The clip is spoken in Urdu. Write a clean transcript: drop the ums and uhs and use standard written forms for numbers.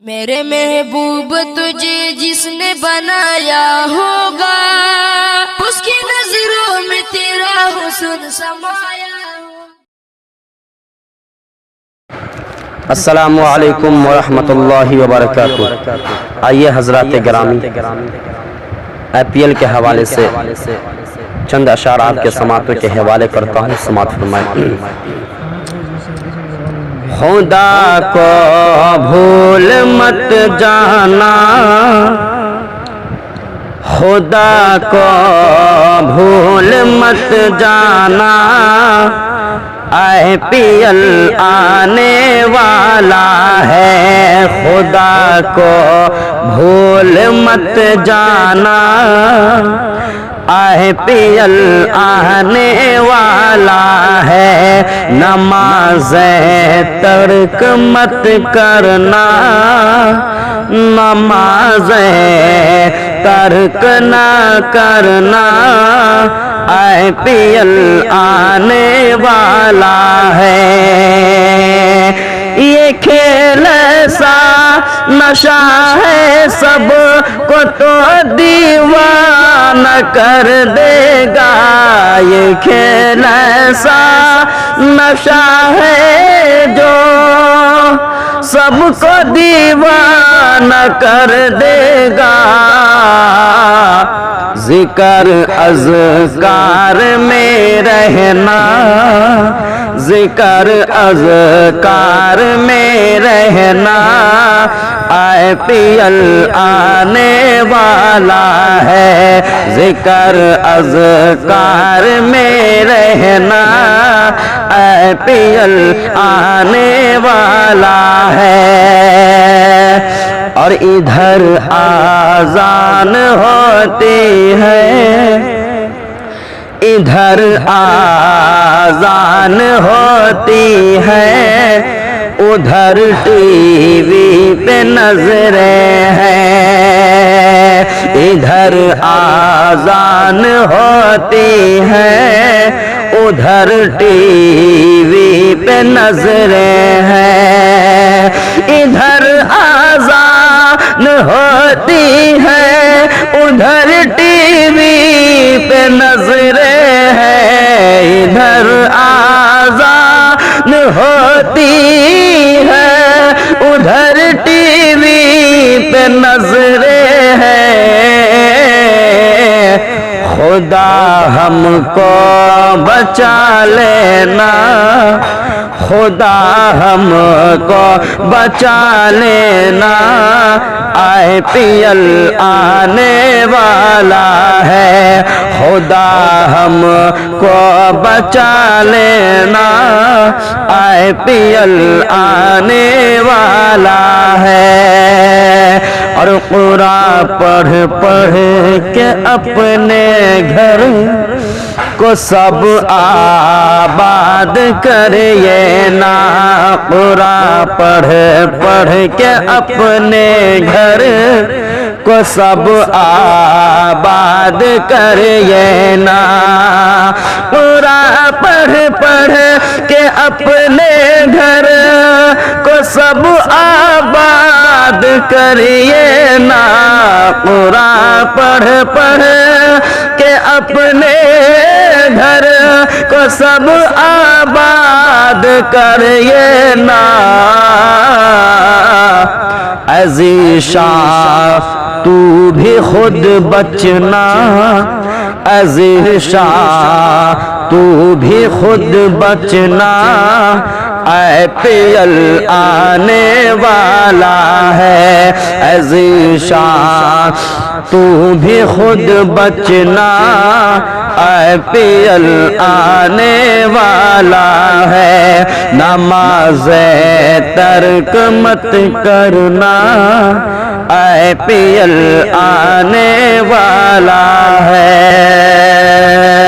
میرے محبوب تجھے جس نے بنایا ہوگا اس کی نظروں میں تیرا حسن سمایا ہوگا۔ السلام علیکم ورحمۃ اللہ وبرکاتہ۔ آئیے حضرات گرامی، IPL کے حوالے سے چند اشعار آپ کے سماعتوں کے حوالے کرتا ہوں، سماعت فرمائیں۔ خدا کو بھول مت جانا، خدا کو بھول مت جانا، IPL آنے والا ہے، خدا کو بھول مت جانا، IPL آنے والا ہے، نمازیں ترک مت کرنا، نمازیں ترک نہ کرنا، IPL آنے والا ہے۔ یہ کھیل ایسا نشہ ہے، سب کو تو دیوانہ کر دے گا، یہ کھیل ایسا نشہ ہے جو سب کو دیوانہ کر دے گا۔ ذکر اذکار میں رہنا، ذکر اذکار میں رہنا، IPL آنے والا ہے، ذکر اذکار میں رہنا، IPL آنے والا ہے۔ اور ادھر آذان ہوتی ہے، ادھر آذان ہوتی ہے، ادھر ٹی وی پہ نظریں ہیں، ادھر آذان ہوتی ہے، ادھر ٹی وی پہ نظریں ہیں، ادھر آذان ہوتی ہے، ادھر ٹی وی پہ نظریں ہیں، ادھر آذان ہوتی ہے، ادھر ٹی وی پہ نظریں ہیں۔ خدا ہم کو بچا لینا، خدا ہم کو بچا لینا، IPL آنے والا ہے، خدا ہم کو بچا لینا، IPL آنے والا ہے۔ اور قرآن پڑھ پڑھ کے اپنے گھر کو سب آباد کریے نا، قرآن پڑھ پڑھ کے اپنے گھر کو سب آباد کریے نا، قرآن پڑھ پڑھ کے اپنے گھر کو سب آباد کریے نا، قرآن پڑھ پڑھ کے اپنے گھر کو سب آباد کریے نا۔ عزیز شاہ تو بھی خود بچنا، عزیز شاہ تو بھی خود بچنا، IPL آنے والا ہے، عزیز شاہ تو بھی خود بچنا، IPL آنے والا ہے، نمازیں ترک مت کرنا، IPL آنے والا ہے۔